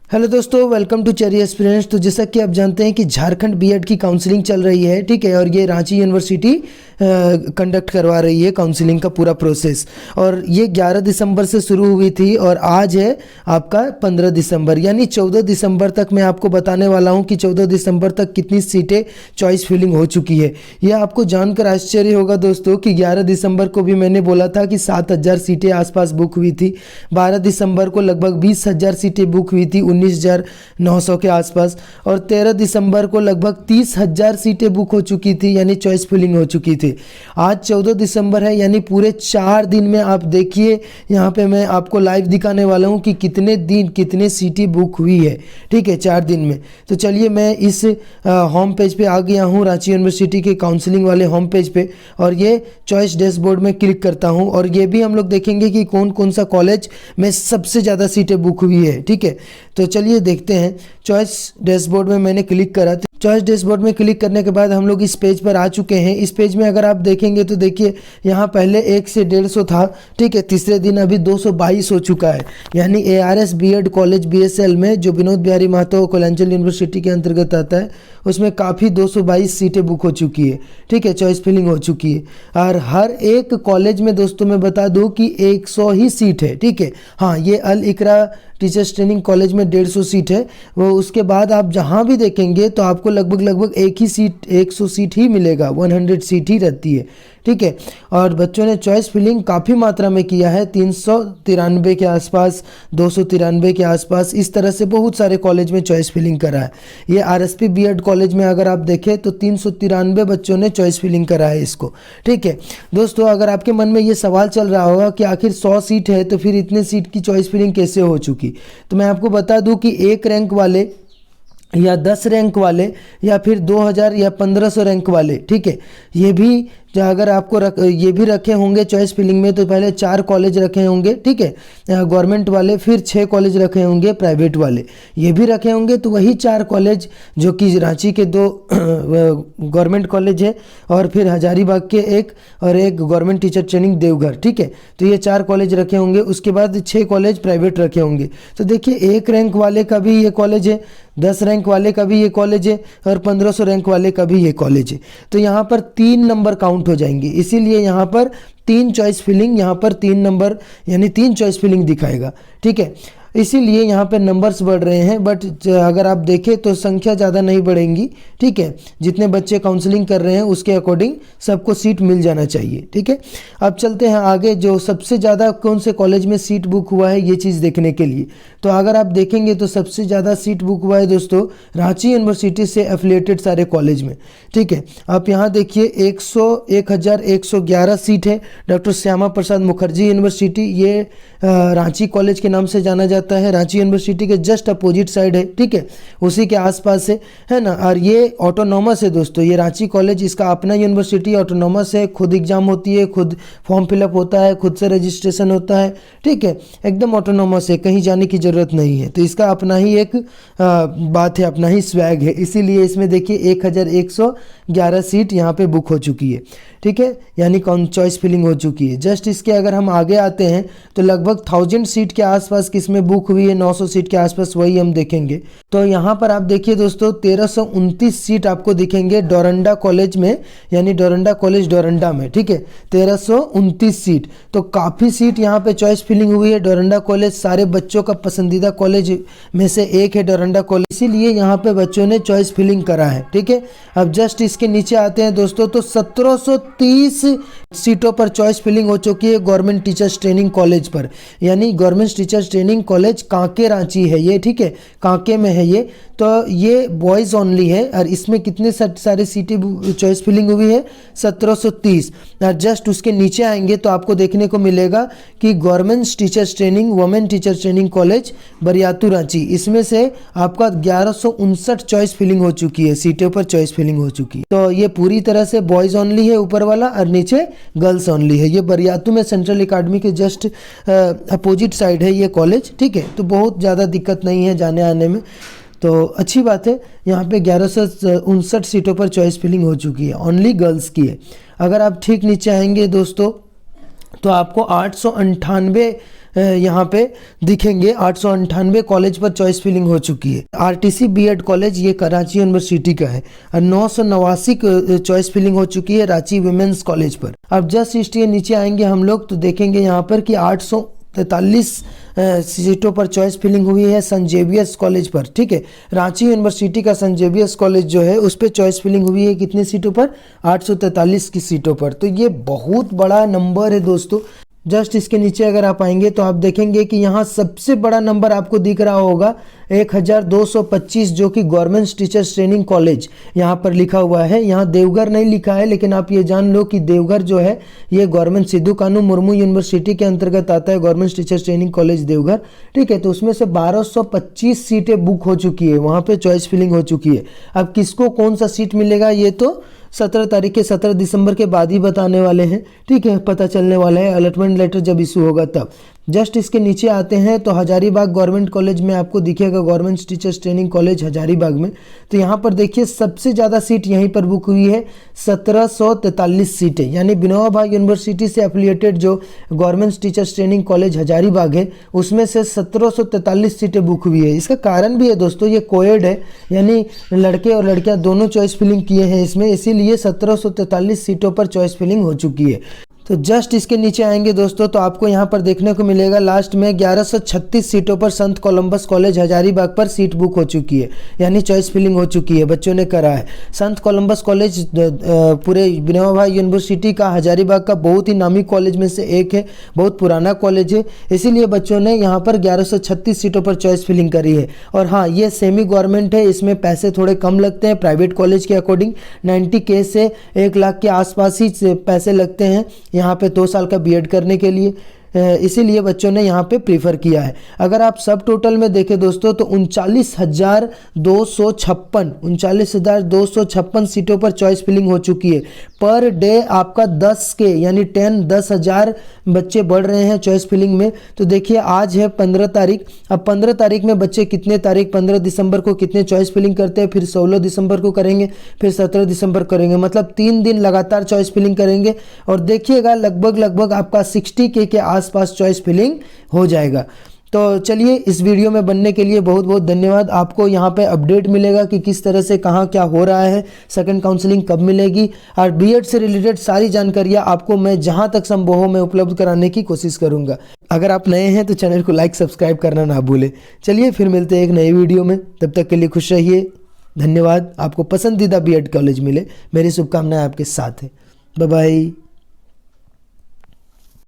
Hello दोस्तों, welcome to cherry aspirants. तो जैसा कि आप जानते हैं कि झारखंड बीएड की काउंसलिंग चल रही है, ठीक है, और ये रांची यूनिवर्सिटी कंडक्ट करवा रही है काउंसलिंग का पूरा प्रोसेस। और ये 11 दिसंबर से शुरू हुई थी और आज है आपका 15 दिसंबर, यानी 14 दिसंबर तक मैं आपको बताने वाला हूँ कि 14 दिसंबर तक कितनी सीटें चॉइस फिलिंग हो चुकी है। यह आपको जानकर आश्चर्य होगा दोस्तों कि 11 दिसंबर को भी मैंने बोला था कि 7,000 सीटें आसपास बुक हुई थी। 12 दिसंबर को लगभग 20,000 सीटें बुक हुई थी, 19,900 के आसपास। और 13 दिसंबर को लगभग 30,000 सीटें बुक हो चुकी थी, यानी चॉइस फिलिंग हो चुकी थी। आज 14 दिसंबर है, यानी पूरे 4 दिन में आप देखिए, यहाँ पे मैं आपको लाइव दिखाने वाला हूँ कि कितने दिन कितने सीटें बुक हुई है, ठीक है, 4 दिन में। तो चलिए मैं इस होम पेज पे आ गया हूँ, रांची यूनिवर्सिटी के काउंसलिंग वाले होम पेज पे, और ये चॉइस डैशबोर्ड में क्लिक करता हूँ। और ये भी हम लोग देखेंगे कि कौन कौन सा कॉलेज में सबसे ज़्यादा सीटें बुक हुई है, ठीक है। तो चलिए देखते हैं। चॉइस डैशबोर्ड में मैंने क्लिक करा। चॉइस डैशबोर्ड में क्लिक करने के बाद हम लोग इस पेज पर आ चुके हैं। इस पेज में अगर आप देखेंगे तो देखिए, यहाँ पहले 1 से 150 था, ठीक है। तीसरे दिन अभी 222 हो चुका है, यानी ARS बीएड कॉलेज BSL में, जो विनोद बिहारी महतो कोयलांचल यूनिवर्सिटी के अंतर्गत आता है, उसमें काफ़ी 222 सीटें बुक हो चुकी है, ठीक है, चॉइस फिलिंग हो चुकी है। और हर एक कॉलेज में दोस्तों मैं बता दूं कि 100 ही सीट है, ठीक है। हाँ, ये अल इकरा टीचर्स ट्रेनिंग कॉलेज में 150 सीट है। वो उसके बाद आप जहाँ भी देखेंगे तो आपको लगभग एक ही सीट, 100 सीट ही मिलेगा, 100 सीट ही रहती है, ठीक है। और बच्चों ने चॉइस फिलिंग काफ़ी मात्रा में किया है, 393 के आसपास, 293 के आसपास, इस तरह से बहुत सारे कॉलेज में चॉइस फिलिंग करा है। ये RSP बीएड कॉलेज में अगर आप देखें तो 393 बच्चों ने चॉइस फिलिंग करा है इसको, ठीक है। दोस्तों, अगर आपके मन में ये सवाल चल रहा होगा कि आखिर 100 सीट है तो फिर इतने सीट की चॉइस फिलिंग कैसे हो चुकी, तो मैं आपको बता दूं कि 1 रैंक वाले या 10 रैंक वाले या फिर 2000 या 1500 रैंक वाले, ठीक है, ये भी अगर आपको ये भी रखे होंगे चॉइस फिलिंग में, तो पहले 4 कॉलेज रखे होंगे, ठीक है, गवर्नमेंट वाले, फिर 6 कॉलेज रखे होंगे प्राइवेट वाले, ये भी रखे होंगे। तो वही 4 कॉलेज जो कि रांची के 2 गवर्नमेंट कॉलेज है और फिर हजारीबाग के एक और एक गवर्नमेंट टीचर ट्रेनिंग देवघर, ठीक है। तो ये 4 कॉलेज रखे होंगे, उसके बाद 6 कॉलेज प्राइवेट रखे होंगे। तो देखिए, 1 रैंक वाले का भी ये कॉलेज है, 10 रैंक वाले का भी ये कॉलेज है और 1500 रैंक वाले का भी ये कॉलेज है। तो यहाँ पर 3 नंबर काउंट हो जाएंगे, इसीलिए यहाँ पर 3 चॉइस फिलिंग, यहाँ पर 3 नंबर यानी 3 चॉइस फिलिंग दिखाएगा, ठीक है। इसीलिए यहाँ पे नंबर्स बढ़ रहे हैं, बट अगर आप देखें तो संख्या ज़्यादा नहीं बढ़ेंगी, ठीक है। जितने बच्चे काउंसलिंग कर रहे हैं उसके अकॉर्डिंग सबको सीट मिल जाना चाहिए, ठीक है। अब चलते हैं आगे, जो सबसे ज़्यादा कौन से कॉलेज में सीट बुक हुआ है ये चीज़ देखने के लिए। तो अगर आप देखेंगे तो सबसे ज़्यादा सीट बुक हुआ है दोस्तों रांची यूनिवर्सिटी से एफिलिएटेड सारे कॉलेज में, ठीक है। आप यहाँ देखिए 1,111 सीट है। डॉक्टर श्यामा प्रसाद मुखर्जी यूनिवर्सिटी, ये रांची कॉलेज के नाम से जाना जाता है, रांची यूनिवर्सिटी के जस्ट अपोजिट साइड है, ठीक है, उसी के आसपास है ना। और ये ऑटोनॉमस है दोस्तों, ये रांची कॉलेज इसका अपना यूनिवर्सिटी ऑटोनॉमस है, खुद एग्जाम होती है, खुद फॉर्म फिलअप होता है, खुद से रजिस्ट्रेशन होता है, ठीक है, एकदम ऑटोनॉमस है, कहीं जाने की ज़रूरत नहीं है। तो इसका अपना ही एक बात है, अपना ही स्वैग है, इसीलिए इसमें देखिए 1,111 सीट यहाँ पे बुक हो चुकी है, ठीक है, यानी कौन चॉइस फिलिंग हो चुकी है। जस्ट इसके अगर हम आगे आते हैं तो लगभग 1000 सीट के आसपास किसमें बुक हुई है, 900 सीट के आसपास, वही हम देखेंगे। तो यहाँ पर आप देखिए दोस्तों 1329 सीट आपको दिखेंगे डोरंडा कॉलेज में, यानी डोरंडा कॉलेज डोरंडा में, ठीक है, 1329 सीट। तो काफ़ी सीट यहाँ पे चॉइस फिलिंग हुई है। डोरंडा कॉलेज सारे बच्चों का पसंदीदा कॉलेज में से एक है डोरंडा कॉलेज, इसीलिए यहाँ पे बच्चों ने चॉइस फिलिंग करा है, ठीक है। अब जस्ट इसके नीचे आते हैं दोस्तों, तो 1730 सीटों पर चॉइस फिलिंग हो चुकी है गवर्नमेंट टीचर्स ट्रेनिंग कॉलेज पर, यानी government teachers training college Kanke Ranchi है ये, ठीक है, कांके में है ये। तो ये बॉयज़ ओनली है और इसमें कितने सारे सीटें चॉइस फिलिंग हुई है, 1730। और जस्ट उसके नीचे आएंगे तो आपको देखने को मिलेगा कि government teachers training women teachers training college Bariatu Ranchi, इसमें से आपका 1159 चॉइस फिलिंग हो चुकी है, सीटों पर चॉइस फिलिंग हो चुकी है। तो ये पूरी तरह से बॉयज़ ओनली है ऊपर वाला और नीचे गर्ल्स ओनली है। ये बरियातू में सेंट्रल एकेडमी के जस्ट अपोजिट साइड है ये कॉलेज, ठीक है। तो बहुत ज़्यादा दिक्कत नहीं है जाने आने में, तो अच्छी बात है। यहाँ पे 1159 सीटों पर चॉइस फिलिंग हो चुकी है, ओनली गर्ल्स की है। अगर आप ठीक नीचे आएंगे दोस्तों तो आपको 898 यहाँ पे दिखेंगे 898 कॉलेज पर चॉइस फिलिंग हो चुकी है। आरटीसी बीएड कॉलेज ये कराची यूनिवर्सिटी का है और 989 चॉइस फिलिंग हो चुकी है रांची विमेंस कॉलेज पर। अब जस्ट इसके नीचे आएंगे हम लोग तो देखेंगे यहाँ पर कि 843 सीटों पर चॉइस फिलिंग हुई है सेंट जेवियर्स कॉलेज पर, ठीक है। रांची यूनिवर्सिटी का सेंट जेवियर्स कॉलेज जो है उस पर चॉइस फिलिंग हुई है कितनी सीटों पर, 843 की सीटों पर। तो ये बहुत बड़ा नंबर है दोस्तों। जस्ट इसके नीचे अगर आप आएंगे तो आप देखेंगे कि यहाँ सबसे बड़ा नंबर आपको दिख रहा होगा 1225 जो कि गवर्नमेंट टीचर्स ट्रेनिंग कॉलेज यहाँ पर लिखा हुआ है। यहाँ देवघर नहीं लिखा है, लेकिन आप ये जान लो कि देवघर जो है ये गवर्नमेंट सिद्धू कानू मुर्मू यूनिवर्सिटी के अंतर्गत आता है, government teachers training college Deoghar, ठीक है। तो उसमें से 1225 सीटें बुक हो चुकी है, वहाँ पर चॉइस फिलिंग हो चुकी है। अब किसको कौन सा सीट मिलेगा ये तो 17 दिसंबर के बाद ही बताने वाले हैं, ठीक है, पता चलने वाला है अलॉटमेंट लेटर जब इशू होगा तब। जस्ट इसके नीचे आते हैं तो हजारीबाग गवर्नमेंट कॉलेज में आपको दिखेगा government teachers training college Hazaribagh में। तो यहाँ पर देखिए सबसे ज़्यादा सीट यहीं पर बुक हुई है 1743 सीटें, यानी विनोबा भावे यूनिवर्सिटी से एफिलिएटेड जो government teachers training college Hazaribagh है उसमें से 1743 सीटें बुक हुई है। इसका कारण भी है दोस्तों, ये कोएड है, यानी लड़के और लड़कियाँ दोनों चॉइस फिलिंग किए हैं इसमें, इसीलिए 1743 सीटों पर चॉइस फिलिंग हो चुकी है। तो जस्ट इसके नीचे आएंगे दोस्तों तो आपको यहाँ पर देखने को मिलेगा लास्ट में 1136 सीटों पर संत कोलंबस कॉलेज हजारीबाग पर सीट बुक हो चुकी है, यानी चॉइस फिलिंग हो चुकी है, बच्चों ने करा है। संत कोलंबस कॉलेज पूरे विनोबा भावे यूनिवर्सिटी का हजारीबाग का बहुत ही नामी कॉलेज में से एक है, बहुत पुराना कॉलेज है, इसीलिए बच्चों ने यहाँ पर 1136 सीटों पर चॉइस फिलिंग करी है। और हाँ, ये सेमी गवर्नमेंट है, इसमें पैसे थोड़े कम लगते हैं प्राइवेट कॉलेज के अकॉर्डिंग, 90K से 1 लाख के आसपास ही पैसे लगते हैं यहाँ पे 2 साल का बीएड करने के लिए, इसीलिए बच्चों ने यहाँ पे प्रीफर किया है। अगर आप सब टोटल में देखें दोस्तों तो 39,256 सीटों पर चॉइस फिलिंग हो चुकी है। पर डे आपका 10K यानी 10,000 बच्चे बढ़ रहे हैं चॉइस फिलिंग में। तो देखिए आज है 15 तारीख, अब 15 तारीख में बच्चे कितने तारीख 15 दिसंबर को कितने चॉइस फिलिंग करते हैं, फिर 16 दिसंबर को करेंगे, फिर 17 दिसंबर करेंगे, मतलब 3 दिन लगातार चॉइस फिलिंग करेंगे। और देखिएगा लगभग आपका 60K के आसपास चॉइस फिलिंग हो जाएगा। तो चलिए, इस वीडियो में बनने के लिए बहुत बहुत धन्यवाद। आपको यहाँ पे अपडेट मिलेगा कि किस तरह से कहाँ क्या हो रहा है, सेकंड काउंसलिंग कब मिलेगी, और बीएड से रिलेटेड सारी जानकारियाँ आपको मैं जहाँ तक संभव हो मैं उपलब्ध कराने की कोशिश करूँगा। अगर आप नए हैं तो चैनल को लाइक सब्सक्राइब करना ना भूलें। चलिए फिर मिलते हैं एक नई वीडियो में, तब तक के लिए खुश रहिए, धन्यवाद। आपको पसंदीदा बीएड कॉलेज मिले, मेरी शुभकामनाएं आपके साथ है। Bye bye.